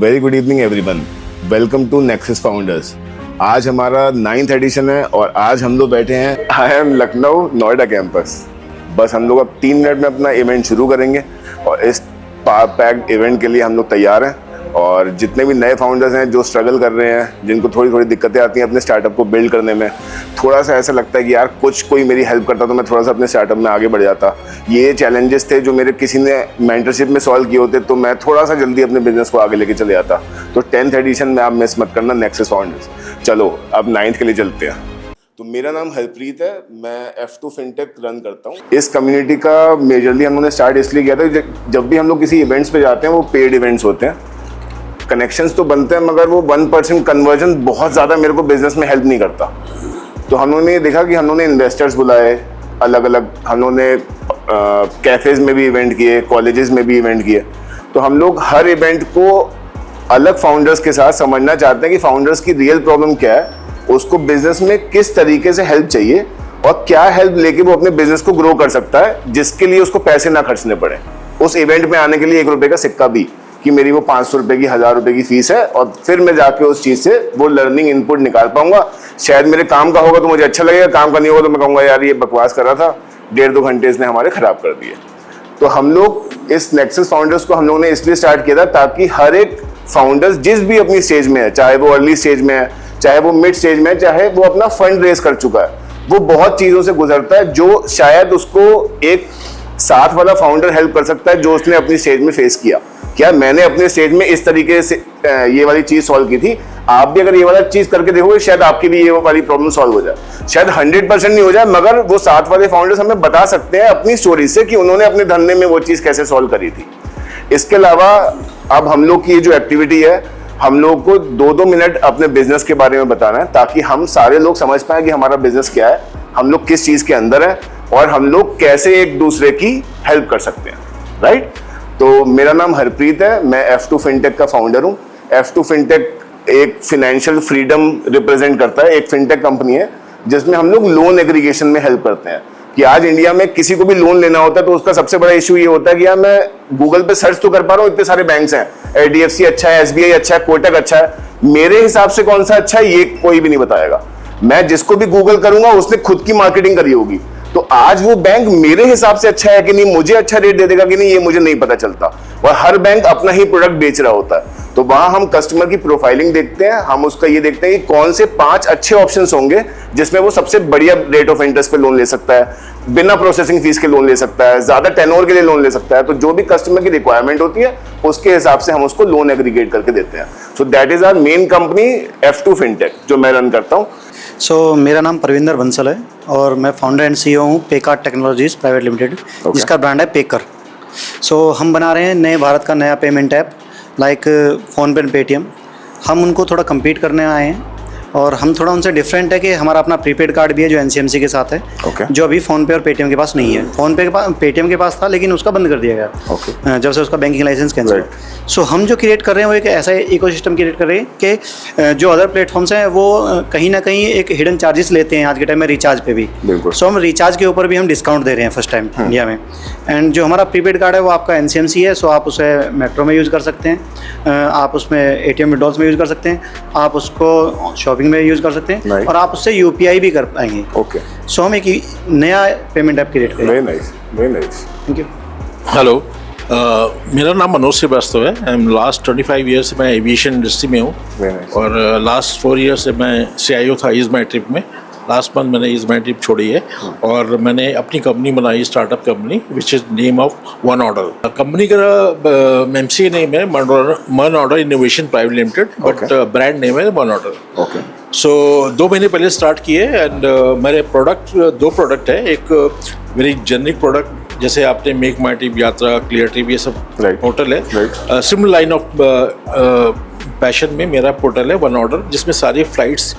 Very good evening everyone, welcome to Nexus Founders. आज हमारा 9th addition है और आज हम लोग बैठे हैं I am Lucknow Noida campus. बस हम लोग अब 3 मिनट में अपना इवेंट शुरू करेंगे और इस पैक्ड इवेंट के लिए हम लोग तैयार हैं। और जितने भी नए फाउंडर्स हैं जो स्ट्रगल कर रहे हैं, जिनको थोड़ी थोड़ी दिक्कतें आती हैं अपने स्टार्टअप को बिल्ड करने में, थोड़ा सा ऐसा लगता है कि यार कोई मेरी हेल्प करता तो मैं थोड़ा सा अपने स्टार्टअप में आगे बढ़ जाता। ये चैलेंजेस थे जो मेरे किसी ने मेंटरशिप में सॉल्व किए होते तो मैं थोड़ा सा जल्दी अपने बिजनेस को आगे लेके चले जाता। तो 10th एडिशन में आप मिस मत करना नेक्सस फाउंडर्स। चलो अब 9th के लिए चलते हैं। तो मेरा नाम हरप्रीत है, मैं F2 फिनटेक रन करता हूँ। इस कम्युनिटी का मेजरली हम लोगों ने स्टार्ट इसलिए किया था, जब भी हम लोग किसी इवेंट्स पे जाते हैं वो पेड इवेंट्स होते हैं, कनेक्शंस तो बनते हैं मगर वो 1% कन्वर्जन बहुत ज़्यादा मेरे को बिजनेस में हेल्प नहीं करता। तो हम लोगों ने देखा कि हम लोगों ने इन्वेस्टर्स बुलाए अलग अलग, हम लोगों ने कैफ़ेज़ में भी इवेंट किए, कॉलेजेस में भी इवेंट किए। तो हम लोग हर इवेंट को अलग फाउंडर्स के साथ समझना चाहते हैं कि फाउंडर्स की रियल प्रॉब्लम क्या है, उसको बिजनेस में किस तरीके से हेल्प चाहिए और क्या हेल्प लेके वो अपने बिजनेस को ग्रो कर सकता है, जिसके लिए उसको पैसे ना खर्चने पड़े। उस इवेंट में आने के लिए 1 रुपये का सिक्का भी, कि मेरी वो 500 रुपये की 1000 रुपये की फीस है और फिर मैं जाके उस चीज़ से वो लर्निंग इनपुट निकाल पाऊंगा। शायद मेरे काम का होगा तो मुझे अच्छा लगेगा, काम का नहीं होगा तो मैं कहूँगा यार ये बकवास कर रहा था, 1.5-2 घंटे इसने हमारे ख़राब कर दिए। तो हम लोग इस नेक्सस फाउंडर्स को हम लोगों ने इसलिए स्टार्ट किया था ताकि हर एक फाउंडर्स जिस भी अपनी स्टेज में है, चाहे वो अर्ली स्टेज में है, चाहे वो मिड स्टेज में है, चाहे वो अपना फंड रेज कर चुका है, वो बहुत चीज़ों से गुजरता है जो शायद उसको एक साथ वाला फाउंडर हेल्प कर सकता है जो उसने अपनी स्टेज में फेस किया। क्या मैंने अपने स्टेज में इस तरीके से ये वाली चीज सॉल्व की थी, आप भी अगर ये वाला चीज करके देखोगे शायद आपकी भी ये वाली प्रॉब्लम सॉल्व हो जाए। शायद 100% नहीं हो जाए मगर वो साथ वाले फाउंडर्स हमें बता सकते हैं अपनी स्टोरी से कि उन्होंने अपने धंधे में वो चीज कैसे सॉल्व करी थी। इसके अलावा अब हम लोग की ये जो एक्टिविटी है, हम लोग को 2-2 मिनट अपने बिजनेस के बारे में बताना है ताकि हम सारे लोग समझ पाए कि हमारा बिजनेस क्या है, हम लोग किस चीज के अंदर है और हम लोग कैसे एक दूसरे की हेल्प कर सकते हैं। राइट? तो मेरा नाम हरप्रीत है, मैं F2 फिनटेक का फाउंडर हूँ। F2 फिनटेक एक फिनेंशियल फ्रीडम रिप्रेजेंट करता है, एक फिनटेक कंपनी है जिसमें हम लोग लोन एग्रीगेशन में हेल्प करते हैं। कि आज इंडिया में किसी को भी लोन लेना होता है तो उसका सबसे बड़ा इशू ये होता है कि यार मैं गूगल पे सर्च तो कर पा रहा हूँ, इतने सारे बैंक्स हैं, HDFC अच्छा है, SBI अच्छा है, कोटक अच्छा है, मेरे हिसाब से कौन सा अच्छा है ये कोई भी नहीं बताएगा। मैं जिसको भी गूगल करूंगा उसने खुद की मार्केटिंग करी होगी, तो आज वो बैंक मेरे हिसाब से अच्छा है कि नहीं, मुझे अच्छा रेट दे देगा कि नहीं, ये मुझे नहीं पता चलता। और हर बैंक अपना ही प्रोडक्ट बेच रहा होता है। तो वहां हम कस्टमर की प्रोफाइलिंग देखते हैं, हम उसका ये देखते हैं कि कौन से 5 अच्छे ऑप्शंस होंगे जिसमें वो सबसे बढ़िया रेट ऑफ इंटरेस्ट पे लोन ले सकता है, बिना प्रोसेसिंग फीस के लोन ले सकता है, ज्यादा टेन्योर के लिए लोन ले सकता है। तो जो भी कस्टमर की रिक्वायरमेंट होती है उसके हिसाब से हम उसको लोन एग्रीगेट करके देते हैं। So that is our main company F2 fintech जो मैं रन करता हूँ। मेरा नाम परविंदर बंसल है और मैं फाउंडर एंड CEO हूँ पेकार टेक्नोलॉजीज प्राइवेट लिमिटेड, जिसका ब्रांड है पेकर। हम बना रहे हैं नए भारत का नया पेमेंट ऐप लाइक फ़ोन पे एंड पेटीएम। हम उनको थोड़ा कम्पीट करने आए हैं और हम थोड़ा उनसे डिफरेंट है कि हमारा अपना प्रीपेड कार्ड भी है जो NCMC के साथ है, जो अभी फ़ोन पे और पेटीएम के पास नहीं है। फ़ोन पे के पास, पेटीएम के पास था लेकिन उसका बंद कर दिया गया जब से उसका बैंकिंग लाइसेंस कैंसिल हुआ। हम जो क्रिएट कर रहे हैं वो एक ऐसा इकोसिस्टम क्रिएट कर रहे हैं कि जो अदर प्लेटफॉर्म्स हैं वो कहीं ना कहीं एक हिडन चार्जेस लेते हैं आज के टाइम में रिचार्ज पे भी। हम रिचार्ज के ऊपर भी हम डिस्काउंट दे रहे हैं फर्स्ट टाइम इंडिया में। एंड जो हमारा प्रीपेड कार्ड है वो आपका NCMC है, आप उसे मेट्रो में यूज़ कर सकते हैं, आप उसमें ATM विड्रॉल्स में यूज़ कर सकते हैं, आप उसको शॉपिंग में यूज़ कर सकते हैं और आप उससे UPI भी कर पाएंगे। हम एक नया पेमेंट ऐप क्रिएट करेंगे। Very nice, thank you. Hello, मेरा नाम मनोज श्रीवास्तव है। आई एम लास्ट 25 ईयर से मैं एविएशन इंडस्ट्री में हूँ और लास्ट 4 ईयर से मैं CIO था ईज माई ट्रिप में। लास्ट मंथ मैंने ईज माई ट्रिप छोड़ी है और मैंने अपनी कंपनी बनाई, startup company which is name of one order. Company का MCA नेम है one order innovation private limited, but brand name है वन ऑर्डर। सो 2 महीने पहले स्टार्ट किए एंड मेरे प्रोडक्ट 2 प्रोडक्ट है। एक वेरी जेनरिक प्रोडक्ट जैसे आपने मेक माई ट्रिप, यात्रा, क्लियर ट्रिप, ये सब पोर्टल है। सिमिलर लाइन ऑफ पैशन में मेरा पोर्टल है वन ऑर्डर, जिसमें सारी फ्लाइट्स,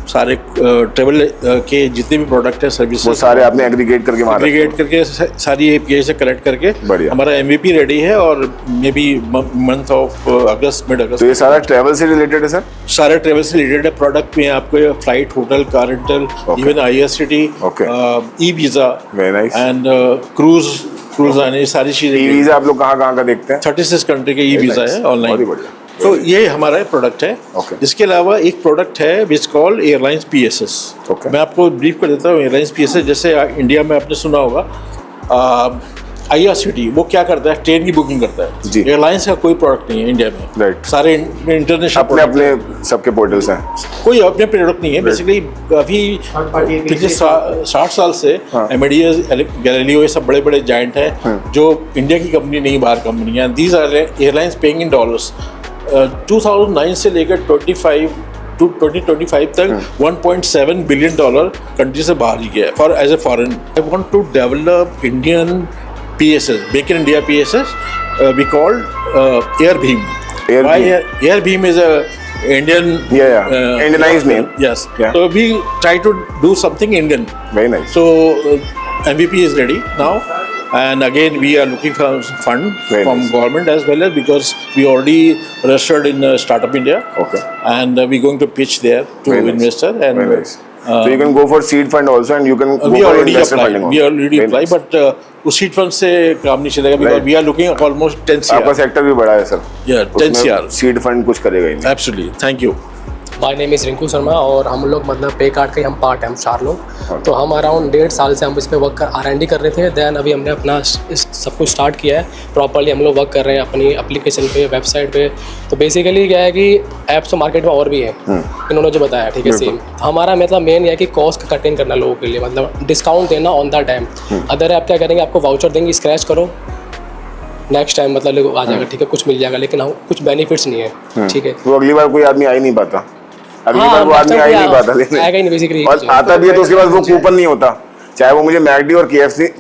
सारे ट्रेवल के जितने भी प्रोडक्ट है, सर्विस, वो सारे आपने एग्रीगेट करके सारी API से कलेक्ट करके हमारा MVP रेडी है और maybe month of August, mid August. तो ये सारा ट्रेवल से रिलेटेड है सर? सारे ट्रेवल से रिलेटेड है। प्रोडक्ट में आपको flight, hotel, car rental, even IRCT, e visa and cruise आने, सारी चीज़ें। ई-वीज़ा आप लोग कहाँ का देखते हैं? 36 कंट्री के ई-वीज़ा है ऑनलाइन। तो ये हमारा प्रोडक्ट है। Okay. इसके अलावा एक प्रोडक्ट है विच कॉल्ड एयरलाइंस PSS। Okay. मैं आपको ब्रीफ कर देता हूँ। एयरलाइंस PSS जैसे इंडिया में आपने सुना होगा IRCTC, वो क्या करता है, ट्रेन की बुकिंग करता है। जी। एयरलाइन्स का कोई प्रोडक्ट नहीं है इंडिया में। Right. सारे इंटरनेशनल अपने अपने सबके पोर्टल्स हैं। कोई अपने प्रोडक्ट नहीं है। बेसिकली अभी पिछले 60 साल से एमेडियस, गैलीलियो, ये सब बड़े बड़े जायंट हैं जो इंडिया की कंपनी नहीं, बाहर कंपनी है। These are airlines paying in dollars. 2009 से लेकर 2025 तक $1.7 बिलियन कंट्री से बाहर ही गया for as a foreign. I want to develop Indian PSS, Make in India PSS. We called Airbeam. Airbeam is a Indian. Indianized name. Yes. Yeah. So we try to do something Indian. Very nice. So MVP is ready now, and again we are looking for fund Very from nice. government as well, as because we already registered in Startup India. Okay. And we're going to pitch there to Very nice. investor. And Very nice. So you can go for seed fund also, and you can go we for already investor applied. funding. We already Very applied, nice. but उस seed fund से काम नहीं चलेगा because Right. we are looking at almost 10 आपका CR. Sector भी बड़ा है sir. Yeah, 10 CR. Seed fund कुछ करेगा ही नहीं। Absolutely. Thank you. My name is Rinku Sharma और हम लोग मतलब पे कार्ड के हम पार्ट हैं, हम 4 लोग। तो हम अराउंड 1.5 साल से हम इस पे वर्क कर R&D कर रहे थे। दैन अभी हमने अपना इस सब कुछ स्टार्ट किया है प्रॉपर्ली। हम लोग वर्क कर रहे हैं अपनी एप्लीकेशन पे, वेबसाइट पे। तो बेसिकली क्या है कि ऐप्स तो मार्केट में और भी है, इन्होंने जो बताया, ठीक है, सेम। हमारा मतलब मेन ये है कि कॉस्ट कटिंग करना लोगों के लिए, मतलब डिस्काउंट देना on the time. Other app क्या करेंगे, आपको वाउचर देंगे, स्क्रैच करो, नेक्स्ट टाइम मतलब आ जाएगा, ठीक है, कुछ मिल जाएगा, लेकिन हम कुछ बेनिफिट्स नहीं है, ठीक है। तो अगली बार कोई आदमी आ ही नहीं पाता। अगली हाँ, बार वो आदमी मतलब आ ही नहीं क्या, पाता लेने। आएगा ही नहीं बेसिकली। और आता भी है तो उसके पास वो कूपन नहीं होता। चाहे वो मुझे मैकडी और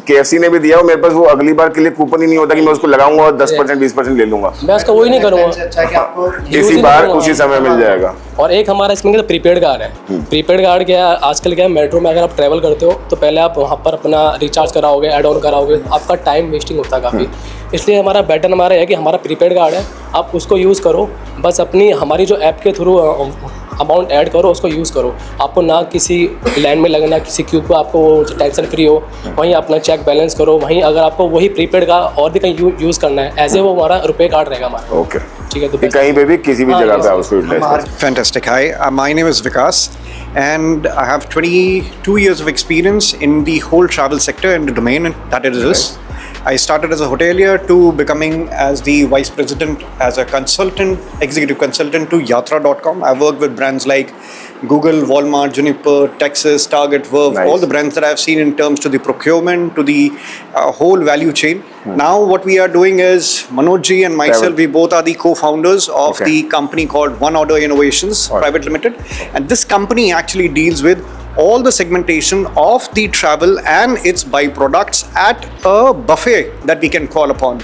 KFC ने भी दिया हो, मेरे पास वो अगली बार के लिए कूपन ही नहीं होता कि मैं उसको लगाऊंगा और 10% 20% ले लूंगा। मैं उसका वही नहीं करूँगा, अच्छा है कि आपको इसी बार उसी समय मिल जाएगा। और एक हमारा इसमें क्या प्रीपेड कार्ड है। प्रीपेड कार्ड क्या है, आजकल क्या है, मेट्रो में अगर आप ट्रैवल करते हो तो पहले आप वहाँ पर अपना रिचार्ज कराओगे, ऐड ऑन कराओगे, आपका टाइम वेस्टिंग होता है काफ़ी। इसलिए हमारा बेटर हमारा है कि हमारा प्रीपेड कार्ड है, आप उसको यूज़ करो, बस अपनी हमारी जो ऐप के थ्रू अमाउंट ऐड करो, उसको यूज़ करो। आपको ना किसी लाइन में लगना, किसी क्यू पे आपको टेंशन फ्री हो, वहीं अपना चेक बैलेंस करो। वहीं अगर आपको वही प्रीपेड का और भी कहीं यूज़ करना है, ऐसे वो हमारा रुपए कार्ड रहेगा हमारा, ओके, ठीक है। तो कहीं पे भी किसी भी हाँ, जगह yes, पे आप उसको यूटिलाइज कर। Fantastic. Hi, my name is Vikas, and I have 22 years of experience in the whole travel sector and the domain that it is. I started as a hotelier to becoming as the vice president, as a consultant, executive consultant to Yatra.com. I worked with brands like Google, Walmart, Juniper, Texas, Target, Verve, Nice. all the brands that I've seen in terms to the procurement, to the whole value chain. Now what we are doing is, Manoj ji and myself, Travel. we both are the co-founders of Okay. the company called One Order Innovations Private Limited, and this company actually deals with all the segmentation of the travel and its byproducts at a buffet that we can call upon.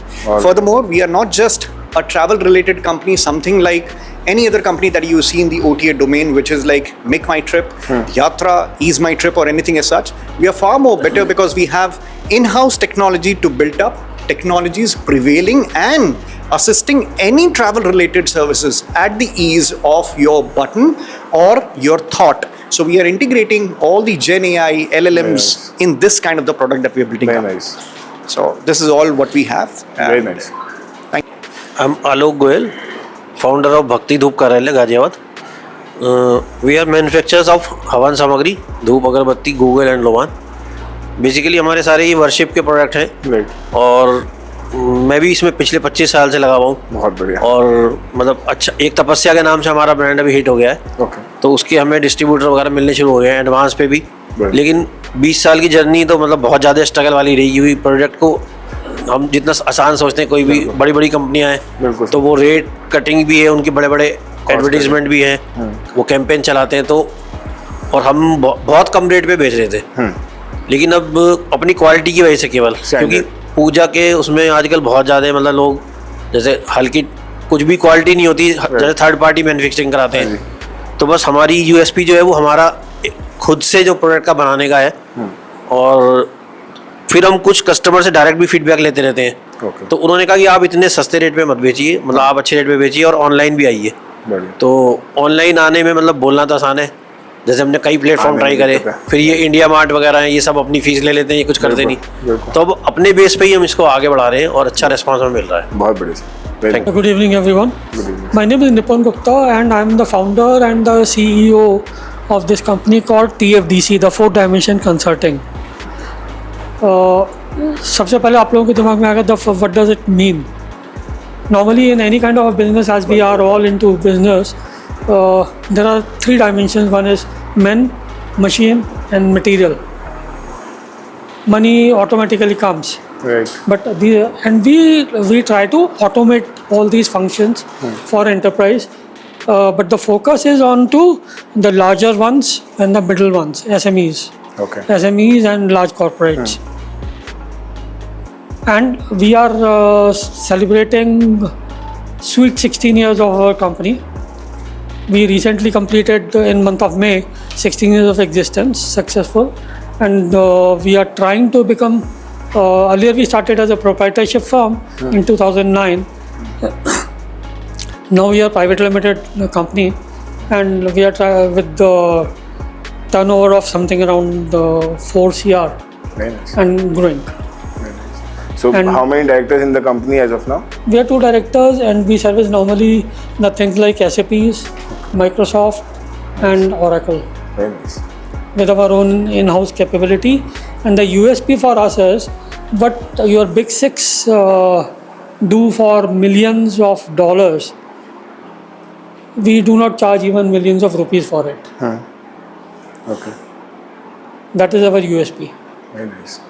Furthermore, we are not just a travel related company, something like any other company that you see in the OTA domain, which is like Make My Trip, Yatra, Ease My Trip, or anything as such. We are far more better because we have in-house technology to build up technologies prevailing and assisting any travel related services at the ease of your button or your thought. So we are integrating all the Gen AI, LLMs in this kind of the product that we are building Very up. nice. So this is all what we have. Very And nice. Thank you. I'm Alok Goyal, founder of Bhakti Dhoop Karyaलय Ghaziabad. We are manufacturers of हवन सामग्री, धूप अगरबत्ती, Google and लोवान. Basically हमारे सारे ये worship के product हैं Right. और मैं भी इसमें पिछले 25 साल से लगा हुआ हूँ. बहुत बढ़िया। और मतलब अच्छा, एक तपस्या के नाम से हमारा ब्रांड अभी हिट हो गया है. ओके, तो उसके हमें डिस्ट्रीब्यूटर वगैरह मिलने शुरू हो गए हैं एडवांस पे भी. Right. लेकिन 20 साल की जर्नी तो मतलब बहुत ज़्यादा स्ट्रगल वाली रही हुई. प्रोडक्ट को हम जितना आसान सोचते हैं, कोई भी बड़ी बड़ी कंपनियां बिल्कुल। हैं तो वो रेट कटिंग भी है, उनके बड़े बड़े एडवर्टीजमेंट भी है, वो कैंपेन चलाते हैं. तो और हम बहुत कम रेट पे बेच रहे थे, लेकिन अब अपनी क्वालिटी की वजह से केवल, क्योंकि पूजा के उसमें आजकल बहुत ज़्यादा मतलब लोग जैसे हल्की कुछ भी क्वालिटी नहीं होती, जैसे थर्ड पार्टी मैन्युफैक्चरिंग कराते हैं. तो बस हमारी USP जो है वो हमारा खुद से जो प्रोडक्ट का बनाने का है. और फिर हम कुछ कस्टमर से डायरेक्ट भी फीडबैक लेते रहते हैं. Okay. तो उन्होंने कहा कि आप इतने सस्ते रेट पे मत बेचिए, मतलब आप अच्छे रेट पे बेचिए और ऑनलाइन भी आइए. बढ़िया। तो ऑनलाइन आने में मतलब बोलना तो आसान है, जैसे हमने कई प्लेटफॉर्म ट्राई करे, फिर ये इंडिया मार्ट वगैरह हैं, ये सब अपनी फीस ले लेते हैं, ये कुछ करते नहीं। तो अब अपने बेस पे ही हम इसको आगे बढ़ा रहे हैं और अच्छा रिस्पॉन्स हमें मिल रहा है। बहुत बढ़िया। Good evening, everyone. My name is Nipun Gupta, and I'm the founder and the CEO of this company called TFDC, the Fourth Dimension Consulting. सबसे पहले आप लोगों के दिमाग में आएगा what does it mean? Normally, in any kind of a business, as we are all into business, there are three dimensions. One is men, machine, and material. Money automatically comes. Right. But we try to automate all these functions for enterprise, but the focus is on to the larger ones and the middle ones, SMEs. Okay. SMEs and large corporates. And we are celebrating sweet 16 years of our company. We recently completed in month of May 16 years of existence, successful, and we are trying to become. Earlier we started as a proprietorship firm in 2009. Now we are private limited company, and we are with the turnover of something around 4 CR Very nice. and growing. Very nice. So And- how many directors in the company as of now? We are 2 directors, and we service normally the things like SAPs, Microsoft, and Oracle Very nice. with our own in-house capability. And the USP for us is what your big six do for millions of dollars. We do not charge even millions of rupees for it. Okay. That is our USP. Very nice.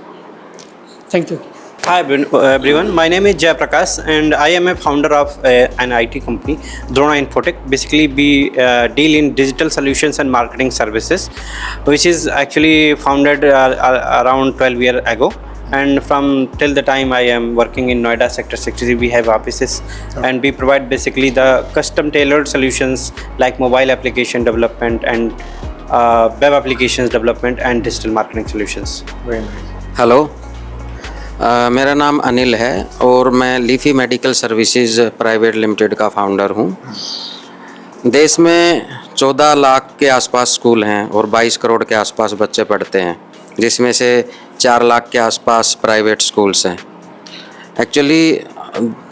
Thank you. Hi everyone, my name is Jay Prakash and I am a founder of an IT company, Drona Infotech. Basically we deal in digital solutions and marketing services, which is actually founded around 12 years ago. And from till the time I am working in Noida Sector 63, we have offices and we provide basically the custom tailored solutions like mobile application development and web applications development and digital marketing solutions. Very nice. Hello, मेरा नाम अनिल है और मैं leafy medical services private limited का founder हूँ। देश में 14 लाख के आसपास स्कूल हैं और 22 करोड़ के आसपास बच्चे पढ़ते हैं, जिसमें से 4 लाख के आसपास प्राइवेट स्कूल्स हैं। एक्चुअली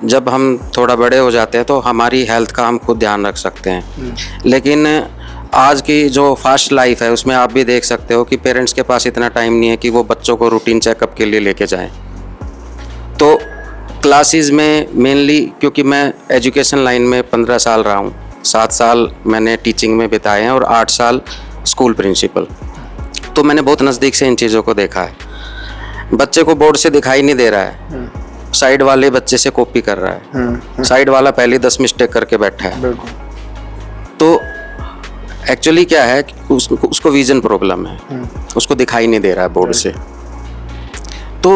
जब हम थोड़ा बड़े हो जाते हैं तो हमारी हेल्थ का हम खुद ध्यान रख सकते हैं, लेकिन आज की जो फास्ट लाइफ है उसमें आप भी देख सकते हो कि पेरेंट्स के पास इतना टाइम नहीं है कि वो बच्चों को रूटीन चेकअप के लिए लेके जाएं। तो क्लासेस में मेनली, क्योंकि मैं एजुकेशन लाइन में 15 साल रहा हूँ, 7 साल मैंने टीचिंग में बिताए हैं और 8 साल स्कूल प्रिंसिपल, तो मैंने बहुत नज़दीक से इन चीज़ों को देखा है। बच्चे को बोर्ड से दिखाई नहीं दे रहा है, साइड वाले बच्चे से कॉपी कर रहा है, साइड वाला पहले 10 मिस्टेक करके बैठा है। तो एक्चुअली क्या है, उसको विजन प्रॉब्लम है, उसको दिखाई नहीं दे रहा है बोर्ड से। तो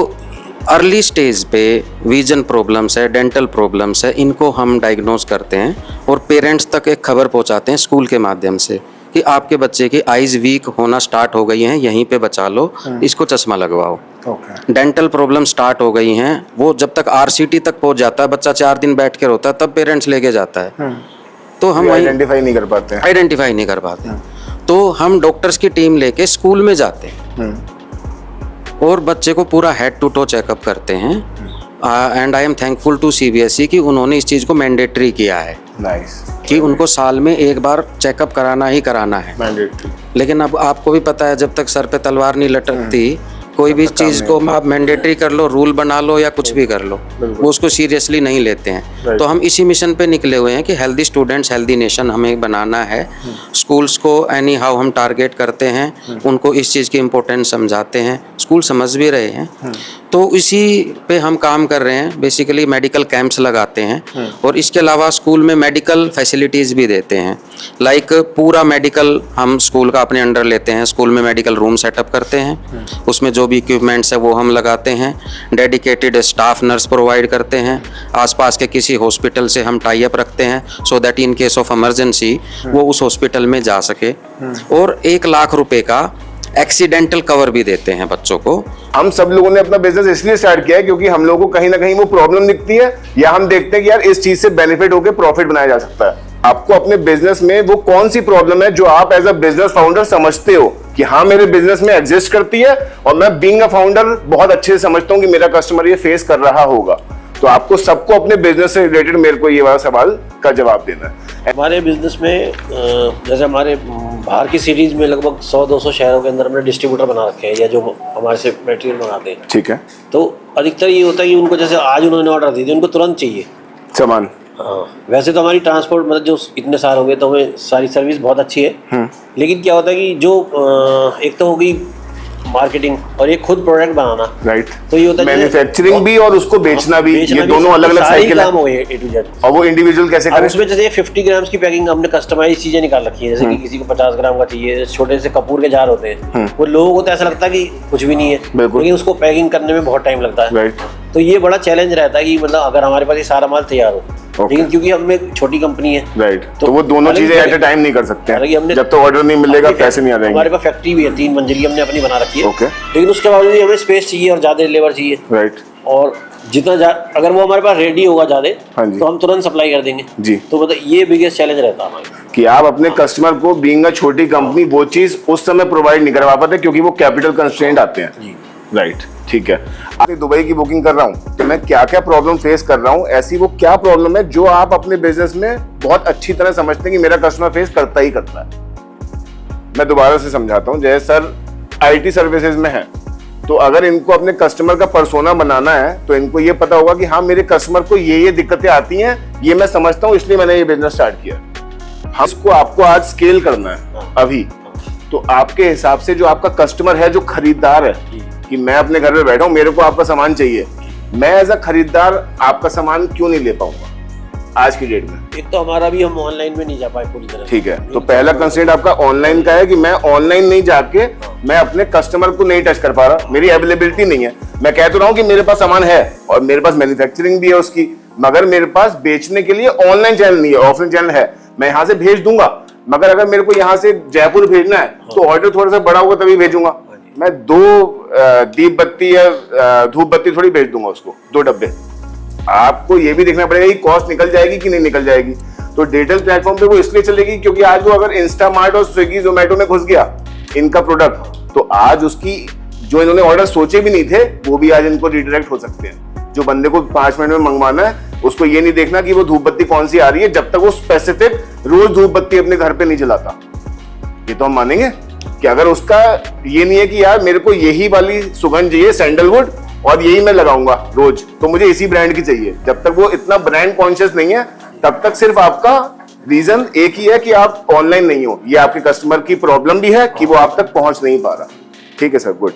अर्ली स्टेज पे विजन प्रॉब्लम्स है, डेंटल प्रॉब्लम्स है, इनको हम डायग्नोज करते हैं और पेरेंट्स तक एक खबर पहुंचाते हैं स्कूल के माध्यम से कि आपके बच्चे की आइज़ वीक होना स्टार्ट हो गई हैं, यहीं पे बचा लो, इसको चश्मा लगवाओ। डेंटल प्रॉब्लम स्टार्ट हो गई हैं, वो जब तक RCT तक पहुंच जाता है, बच्चा 4 दिन बैठ के रोता है, तब पेरेंट्स लेके जाता है। तो हम आइडेंटिफाई नहीं कर पाते। तो हम डॉक्टर्स की टीम लेके स्कूल में जाते हैं और बच्चे को पूरा हेड टू टो चेकअप करते हैं। And I am thankful to CBSE कि उन्होंने इस चीज़ को मैंडेटरी किया है। नाइस। कि उनको साल में एक बार चेकअप कराना ही कराना है। मैंडेटरी। लेकिन अब आपको भी पता है, जब तक सर पे तलवार नहीं लटकती, कोई भी चीज़ को आप मैंडेटरी कर लो, रूल बना लो या कुछ भी कर लो, वो उसको सीरियसली नहीं लेते हैं। तो हम इसी मिशन पे निकले हुए हैं कि हेल्दी स्टूडेंट्स हेल्दी नेशन हमें बनाना है। स्कूल्स को एनी हाउ हम टारगेट करते हैं, उनको इस चीज़ की इम्पोर्टेंस समझाते हैं, स्कूल समझ भी रहे हैं। तो इसी पे हम काम कर रहे हैं। बेसिकली मेडिकल कैंप्स लगाते हैं और इसके अलावा स्कूल में मेडिकल फैसिलिटीज़ भी देते हैं। लाइक पूरा मेडिकल हम स्कूल का अपने अंडर लेते हैं, स्कूल में मेडिकल रूम सेटअप करते हैं, उसमें जो भी इक्विपमेंट्स है वो हम लगाते हैं, डेडिकेटेड स्टाफ नर्स प्रोवाइड करते हैं, आसपास के किसी हॉस्पिटल से हम टाई अप रखते हैं so that in case of emergency वो उस हॉस्पिटल में जा सके, और 1 लाख रुपए का एक्सीडेंटल कवर भी देते हैं बच्चों को। हम सब लोगों ने अपना बिजनेस इसलिए स्टार्ट किया है क्योंकि हम लोगों को कहीं ना कहीं वो प्रॉब्लम दिखती है, या हम देखते हैं कि यार इस चीज से बेनिफिट होकर प्रॉफिट बनाया जा सकता है। आपको अपने बिजनेस में वो कौन सी प्रॉब्लम है जो आप एज अ बिजनेस फाउंडर समझते हो कि हाँ मेरे बिजनेस में एग्जिस्ट करती है और मैं बीइंग अ फाउंडर बहुत अच्छे से समझता हूं कि मेरा कस्टमर ये फेस कर रहा होगा। तो आपको सबको अपने बिजनेस से रिलेटेड मेरे को ये वाला सवाल का जवाब देना है। हमारे बिजनेस में जैसे हमारे बाहर की सिटीज़ में लगभग 100-200 शहरों के अंदर हमने डिस्ट्रीब्यूटर बना रखे हैं या जो हमारे से मटेरियल मंगाते हैं। ठीक है। तो अधिकतर ये होता है कि उनको जैसे आज उन्होंने ऑर्डर दी थी उनको तुरंत चाहिए सामान। हाँ, वैसे तो हमारी ट्रांसपोर्ट मतलब जो इतने साल हो गए तो हमें सारी सर्विस बहुत अच्छी है। लेकिन क्या होता है कि जो एक तो होगी मार्केटिंग और एक खुद प्रोडक्ट बनाना। राइट। तो ये होता है मैन्युफैक्चरिंग भी और उसको बेचना भी, ये दोनों अलग अलग साइकिल है। काम हो गए A to Z। और वो इंडिविजुअल कैसे करें? उसमें जैसे 50 ग्राम्स की पैकिंग हमने कस्टमाइज चीजें निकाल रखी है, जैसे कि किसी को 50 ग्राम का चाहिए, छोटे से कपूर के जार होते हैं, वो लोगों को तो ऐसा लगता है कि कुछ भी नहीं है, लेकिन उसको पैकिंग करने में बहुत टाइम लगता है। राइट। तो ये बड़ा चैलेंज रहता है कि मतलब अगर हमारे पास ये सारा माल तैयार हो, लेकिन क्योंकि हम एक छोटी कंपनी है। राइट। तो वो दोनों चीजें एट अ टाइम नहीं कर सकते हैं। जब तक ऑर्डर नहीं मिलेगा पैसे नहीं आ जाएंगे। हमारे पास फैक्ट्री भी है, 3 मंजिल की हमने अपनी बना रखी है। ओके। लेकिन उसके बावजूद हमें स्पेस चाहिए और ज्यादा लेबर चाहिए। राइट। और जितना अगर वो हमारे पास रेडी होगा ज्यादा, हाँ जी, तो हम तुरंत सप्लाई कर देंगे जी। तो मतलब ये बिगेस्ट चैलेंज रहता है हमारा कि आप अपने कस्टमर को बीइंग अ छोटी कंपनी वो चीज उस समय प्रोवाइड नहीं करवा पाते क्योंकि वो कैपिटल कंस्ट्रेंट आते हैं। राइट। ठीक है। आपने दुबई की बुकिंग कर रहा हूँ तो मैं क्या क्या प्रॉब्लम फेस कर रहा हूँ, ऐसी वो क्या प्रॉब्लम है जो आप अपने बिजनेस में बहुत अच्छी तरह समझते हैं कि मेरा कस्टमर फेस करता ही करता है। मैं दोबारा से समझाता हूँ। जैसे सर IT सर्विसेज में है तो अगर इनको अपने कस्टमर का पर्सोना बनाना है तो इनको ये पता होगा कि हाँ मेरे कस्टमर को ये दिक्कतें आती हैं, ये मैं समझता हूँ इसलिए मैंने ये बिजनेस स्टार्ट किया। हाँ, इसको आपको आज स्केल करना है अभी। तो आपके हिसाब से जो आपका कस्टमर है, जो खरीदार है, कि मैं अपने घर में बैठा हूँ, मेरे को आपका सामान चाहिए, मैं एज अ खरीदार आपका सामान क्यों नहीं ले पाऊंगा आज की डेट में? एक तो हमारा भी हम ऑनलाइन में नहीं जा पाए पूरी तरह। ठीक है। तो पहला कंसेंट आपका ऑनलाइन का है कि मैं ऑनलाइन नहीं जाके मैं अपने कस्टमर को नहीं टच कर पा रहा, मेरी अवेलेबिलिटी नहीं है। मैं कह तो रहा हूँ कि मेरे पास सामान है और मेरे पास मैन्युफैक्चरिंग भी है उसकी, मगर मेरे पास बेचने के लिए ऑनलाइन चैनल नहीं है, ऑफलाइन चैनल है। मैं यहाँ से भेज दूंगा, मगर अगर मेरे को यहाँ से जयपुर भेजना है तो ऑर्डर थोड़ा सा बड़ा होगा तभी भेजूंगा। मैं 2 दीप बत्ती या धूप बत्ती थोड़ी भेज दूंगा उसको, 2 डब्बे। आपको ये भी देखना पड़ेगा कि कॉस्ट निकल जाएगी कि नहीं निकल जाएगी। तो डिजिटल प्लेटफॉर्म पे वो इसलिए चलेगी क्योंकि आज वो अगर इंस्टामार्ट और स्विगी जोमेटो में घुस गया इनका प्रोडक्ट, तो आज उसकी जो इन्होंने ऑर्डर सोचे भी नहीं थे वो भी आज इनको रिडायरेक्ट हो सकते हैं। जो बंदे को 5 मिनट में मंगवाना है उसको ये नहीं देखना कि वो धूप बत्ती कौन सी आ रही है, जब तक वो स्पेसिफिक रोज धूप बत्ती अपने घर पे नहीं जलाता। ये तो हम मानेंगे कि अगर उसका ये नहीं है कि यार मेरे को यही वाली सुगंध चाहिए सैंडलवुड और यही मैं लगाऊंगा रोज, तो मुझे इसी ब्रांड की चाहिए, जब तक वो इतना ब्रांड कॉन्शियस नहीं है तब तक सिर्फ आपका रीजन एक ही है कि आप ऑनलाइन नहीं हो। ये आपके कस्टमर की प्रॉब्लम भी है कि वो आप तक पहुंच नहीं पा रहा। ठीक है सर, गुड।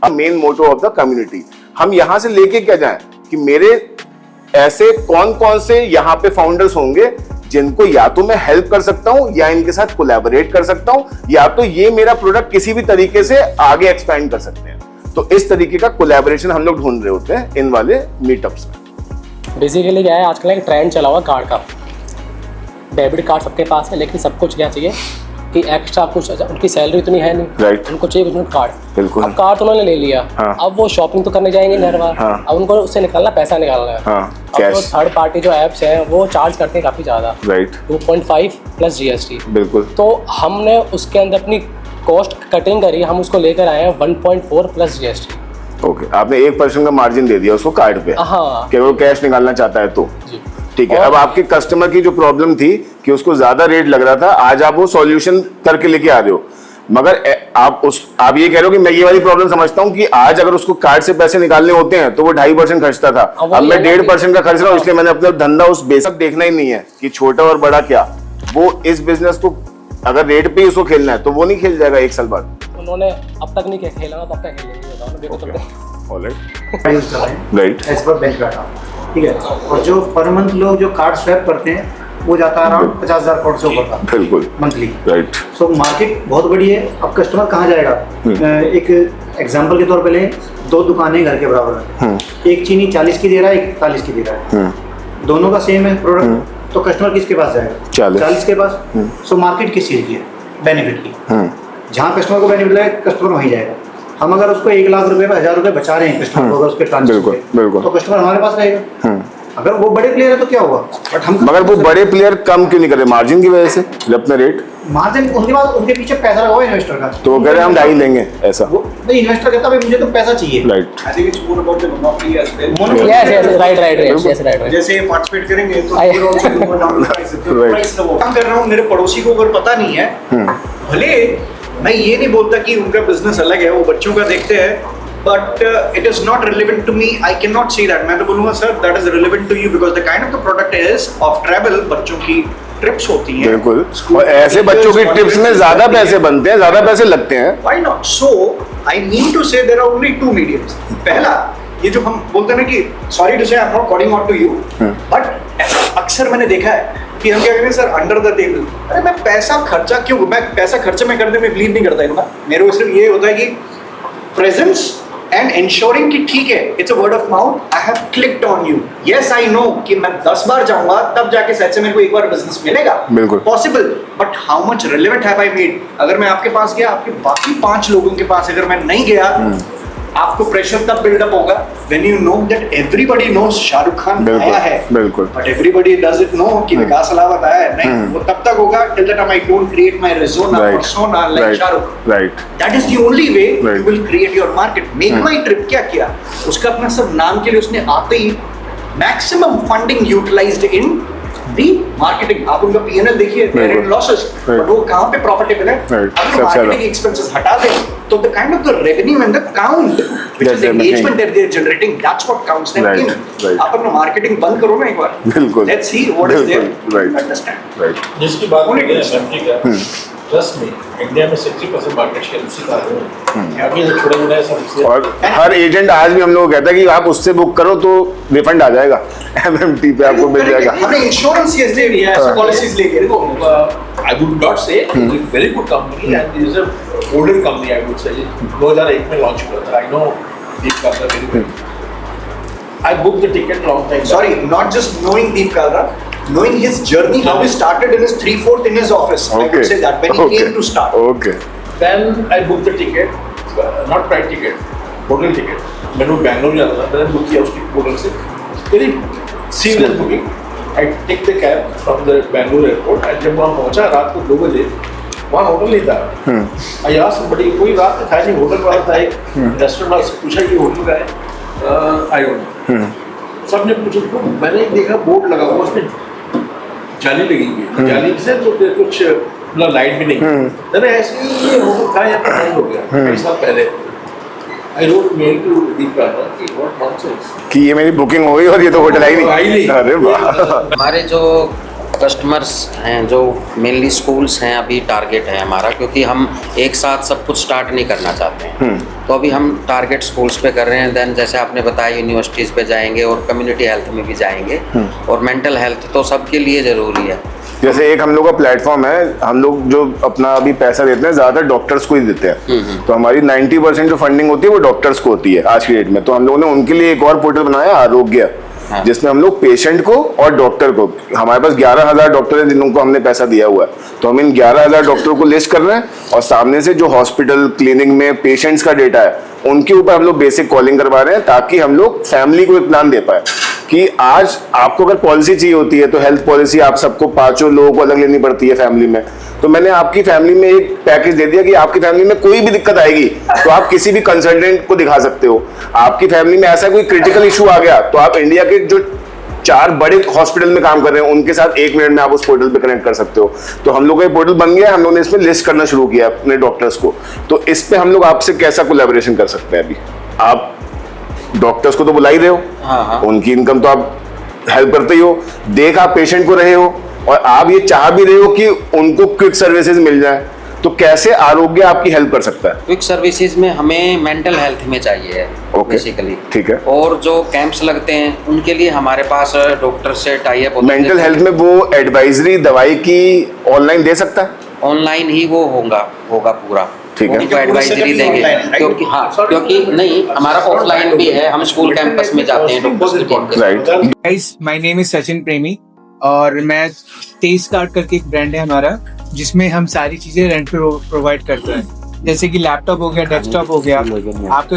अब main motto of the community, हम यहां से लेके क्या जाएं कि मेरे ऐसे कौन कौन से यहाँ पे फाउंडर्स होंगे जिनको या तो मैं हेल्प कर सकता हूं या इनके साथ कोलैबोरेट कर सकता हूं, या तो ये मेरा प्रोडक्ट किसी भी तरीके से आगे एक्सपैंड कर सकते हैं। तो इस तरीके का कोलैबोरेशन हम लोग ढूंढ रहे होते हैं इन वाले मीटअप्स में। बेसिकली क्या है, आजकल एक ट्रेंड चला हुआ कार्ड का। डेबिट कार्ड सबके पास है, लेकिन सबको क्या चाहिए कि एक्स्ट्रा कुछ, उनकी सैलरी इतनी है नहीं, राइट, उनको चाहिए बिजनेस कार्ड। बिल्कुल। अब कार्ड तो उन्होंने ले लिया, हाँ। अब वो शॉपिंग तो करने जाएंगे हर बार, हाँ। अब उनको उससे निकालना, पैसा निकालना है। हाँ, अब जो थर्ड पार्टी जो एप्स हैं वो चार्ज करते हैं काफ़ी ज़्यादा, राइट, 2.5 प्लस GST। बिल्कुल। तो हमने उसके अंदर अपनी कॉस्ट कटिंग करी, हम उसको लेकर आए हैं 1.4 प्लस GST। ओके, आपने 1% का मार्जिन दे दिया उसको कार्ड पे, हाँ, कि वो कैश निकालना चाहता है तो जी। ठीक है। अब आपके कस्टमर की जो प्रॉब्लम थी कि उसको ज्यादा रेट लग रहा था, आज आप वो सॉल्यूशन करके लेके आ रहे हो, मगर आप ये कह रहे हो कि मैं ये वाली प्रॉब्लम समझता हूँ कि आज अगर उसको कार्ड से पैसे निकालने होते हैं तो वो 2.5% खर्चता था, अब मैं 1.5% का खर्च रहा हूँ, इसलिए मैंने अपना धंधा उस बेसिक देखना ही नहीं है कि छोटा और बड़ा क्या, वो इस बिजनेस को अगर रेट पे ही उसको खेलना है तो वो नहीं खेल जाएगा 1 साल बाद। उन्होंने अब तक नहीं खेला, अब तक खेलेंगे। Right, as per bank data, ठीक है। और जो पर मंथ लोग जो कार्ड स्वैप करते हैं वो जाता है अराउंड 50,000 करोड़ से ऊपर का, बिल्कुल, मंथली। राइट। सो मार्केट बहुत बड़ी है। अब कस्टमर कहाँ जाएगा? एक एग्जांपल के तौर पे लें, 2 दुकानें घर के बराबर है, एक चीनी 40 की दे रहा है, एक 41 की दे रहा है, दोनों का सेम है प्रोडक्ट, तो कस्टमर किसके पास जाएगा? 40 के पास। सो मार्केट किस चीज़ की है? बेनिफिट की। जहाँ कस्टमर को बेनिफिट लगे कस्टमर वहीं जाएगा। हम अगर उसको 1 लाख रुपए में 1,000 रुपए बचा रहे हैं कस्टमर को, अगर उसके ट्रांजेक्शन पे, तो कस्टमर हमारे पास रहेगा। अगर वो बड़े प्लेयर है तो क्या होगा, बट हम मगर वो बड़े प्लेयर कम क्यों नहीं कर रहे मार्जिन की वजह से जब अपना रेट, मार्जिन उनके बाद उनके पीछे पैसा लगा हुआ है इन्वेस्टर का, तो वो कह रहे हैं हम 2.5 लेंगे ऐसा, वो नहीं इन्वेस्टर कहता है मुझे तो पैसा चाहिए, right. I think it's more about the monopoly as well, yes right जैसे पार्टिसिपेट करेंगे तो Right. प्राइस काम कर रहा हूँ, मेरे पड़ोसी को अगर पता नहीं है, भले मैं ये नहीं बोलता कि उनका बिजनेस अलग है, वो बच्चों का देखते हैं, but it is not relevant to me, I can not say that, मैं तो बोलूंगा sir that is relevant to you because the kind of the product is of travel, बच्चों की ट्रिप्स होती हैं, बिल्कुल, और ऐसे बच्चों की ट्रिप्स में ज्यादा पैसे बनते हैं, ज्यादा पैसे लगते हैं, why not, so I mean to say there are only two mediums, पहला ये जो हम बोलते हैं ना कि sorry to say I am not calling out to you, but अक्सर मैंने देखा है कि हम क्या कहते हैं सर अंडर द टेबल, अरे मैं पैसा खर्चा क्यों, मैं पैसा खर्चे में करने में बिलीव नहीं करता इतना, मेरे को सिर्फ ये होता है कि प्रेजेंस एंड इंश्योरिंग कि ठीक है it's a word of mouth, I have clicked on you, yes I know कि मैं 10 बार जाऊंगा तब जाके सच से मेरे को एक बार बिजनेस मिलेगा, बिल्कुल possible, but how much relevant have I made, अगर मैं आपके पास गया, आपके बाकी 5 लोगों के पास अगर मैं नहीं गया, आपको प्रेशर तब बिल्डअप होगा when you know that everybody knows Shahrukh Khan आया है, बिल्कुल, बट एवरीबॉडी डजंट नो कि विकास अलावत आया है, नहीं, वो तब तक होगा till the time I don't create my रिजोना persona like Shahrukh, right, that is the only way you will create your market. MakeMyTrip क्या किया, उसका अपना सब नाम के लिए उसने आते ही मैक्सिमम फंडिंग यूटिलाइज्ड इन दी मार्केटिंग, आप उनका P&L देखिए, देयर इन लॉसेस, बट वो कहां पे प्रॉफिटेबल है, अगर मार्केटिंग एक्सपेंसेस हटा दें तो the kind of the revenue and the count which is engagement that they are generating, that's what counts them in, आप अपना मार्केटिंग बंद करो ना एक बार, बिल्कुल, let's see what is there, right, understand, right, जिसकी बात हो रही है ट्रस्ट में इंडिया में 60% मार्केट शेयर उसी का है, आगे जो छोटे मोटे सब, और हर एजेंट आज भी हम लोग कहता है कि आप उससे बुक करो तो रिफंड आ जाएगा, MMT पे आपको मिल जाएगा, हमने इंश्योरेंस ये दे दिया है, पॉलिसीज लेके देखो, I would not say it's a very good company and it is a older company, I would say 2001 में लॉन्च हुआ था, I know Deep Kalra very well. I booked the ticket long time back. Sorry, not just knowing Deep Kalra, knowing his journey, how he started in his 3/4 in his office, I would say that when he came to start. Okay. Then I booked the ticket, not flight ticket, hotel ticket. मैंने बैंगलोर जाना था, मैंने book किया उसकी hotel से, very seamless booking. I take the cab from the Bangalore airport and जब वहाँ पहुँचा रात को 2 बजे, वहाँ होटल नहीं था। I asked somebody, कोई रात में था नहीं, होटल वाला था एक रेस्टोरेंट वाले से पूछा कि होटल का है, I don't know. सबने पूछा तो मैंने देखा बोर्ड लगा हुआ, उसमें जाली लगी हुई है, जाली से तो कुछ मतलब लाइट भी नहीं, मैंने ऐसे ही ये होटल था या नहीं हो गया, कई साल पहले। I wrote mail to Deep Kalra कि what nonsense, कि ये मेरी बुकिंग हो गई और ये तो होटल आई नहीं, अरे वाह, हमारे जो कस्टमर्स हैं, जो मेनली स्कूल्स हैं, अभी टारगेट है हमारा, क्योंकि हम एक साथ सब कुछ स्टार्ट नहीं करना चाहते हैं, तो अभी हम टारगेट स्कूल्स पे कर रहे हैं, देन जैसे आपने बताया यूनिवर्सिटीज़ पे जाएंगे और कम्युनिटी हेल्थ में भी जाएंगे, और मेंटल हेल्थ तो सबके लिए ज़रूरी है। जैसे एक हम लोग का प्लेटफॉर्म है, हम लोग जो अपना अभी पैसा देते हैं ज्यादातर डॉक्टर्स को ही देते हैं, तो हमारी 90% जो फंडिंग होती है वो डॉक्टर्स को होती है आज की डेट में, तो हम लोगों ने उनके लिए एक और पोर्टल बनाया आरोग्य, जिसमें हम लोग पेशेंट को और डॉक्टर को, हमारे पास 11,000 डॉक्टर हैं जिनको हमने पैसा दिया हुआ है, तो हम इन 11,000 डॉक्टरों को लिस्ट कर रहे हैं और सामने से जो हॉस्पिटल क्लिनिक में पेशेंट्स का डेटा है उनके ऊपर हम लोग बेसिक कॉलिंग करवा रहे हैं, ताकि हम लोग फैमिली को एक प्लान दे पाए कि आज आपको अगर पॉलिसी चाहिए होती है तो हेल्थ पॉलिसी आप सबको 5 लोगों को अलग लेनी पड़ती है फैमिली में, तो मैंने आपकी फैमिली में एक पैकेज दे दिया कि आपकी फैमिली में कोई भी दिक्कत आएगी तो आप किसी भी कंसल्टेंट को दिखा सकते हो, आपकी फैमिली में ऐसा कोई क्रिटिकल इशू आ गया तो आप इंडिया के जो 4 बड़े हॉस्पिटल में काम कर रहे हैं उनके साथ 1 मिनट में आप उस पोर्टल पे कनेक्ट कर सकते हो, तो हम लोग का पोर्टल बन गया, हम लोगों ने इसमें लिस्ट करना शुरू किया अपने डॉक्टर्स को, तो इस पे हम लोग आपसे कैसा कोलैबोरेशन कर सकते हैं। अभी आप डॉक्टर्स को तो बुला ही रहे हो, उनकी इनकम तो आप हेल्प करते ही हो, देख आप पेशेंट को रहे हो और आप ये चाह भी रहे हो कि उनको क्विक सर्विसेज मिल जाए, तो कैसे आरोग्य आपकी हेल्प कर सकता है? क्विक सर्विसेज में हमें मेंटल हेल्थ में चाहिए बेसिकली, ठीक है, और जो कैंप्स लगते हैं उनके लिए हमारे पास डॉक्टर से टाई अप। मेंटल हेल्थ में वो एडवाइजरी दवाई की ऑनलाइन दे सकता है? ऑनलाइन ही वो होगा पूरा, ठीक है, उनको एडवाइजरी देंगे, क्योंकि क्योंकि नहीं, हमारा ऑफलाइन भी है, हम स्कूल कैंपस में जाते हैं डॉक्टर्स की टीम के साथ। Guys, my name is Sachin प्रेमी और मैं तेज कार्ड करके एक ब्रांड है हमारा, जिसमें हम सारी चीजें रेंट पे प्रोवाइड करते हैं। जैसे कि लैपटॉप हो गया, डेस्कटॉप हो गया, आपके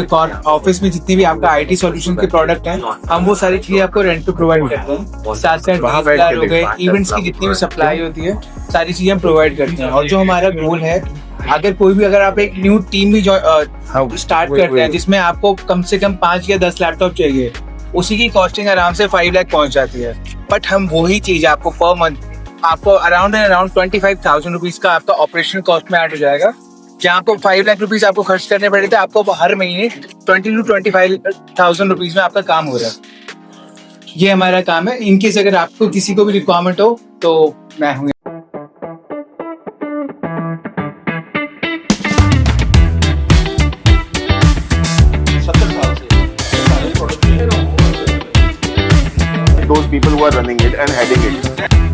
ऑफिस में जितनी भी आपका आईटी सॉल्यूशन के प्रोडक्ट हैं, हम वो सारी चीजें आपको रेंट पे प्रोवाइड करते हैं। साथ साथ DSLR हो गए, इवेंट्स की जितनी भी सप्लाई होती है, सारी चीजें हम प्रोवाइड करते हैं। और जो हमारा गोल है, अगर आप एक न्यू टीम भी स्टार्ट करते हैं जिसमें आपको कम से कम 5 या 10 लैपटॉप चाहिए, उसी की कॉस्टिंग आराम से 5 लाख पहुंच जाती है। बट हम वही चीज आपको पर मंथ आपको अराउंड 25,000 रुपीज का आपका ऑपरेशन कॉस्ट में ऐड हो जाएगा। जहाँ आपको 5 लाख रुपीज आपको खर्च करने पड़े थे, आपको हर महीने 20 to 25,000 रुपीज में आपका काम हो रहा है। ये हमारा काम है। इनकेस अगर आपको किसी को भी रिक्वायरमेंट हो तो मैं हूँ। Those people who are running it and heading it.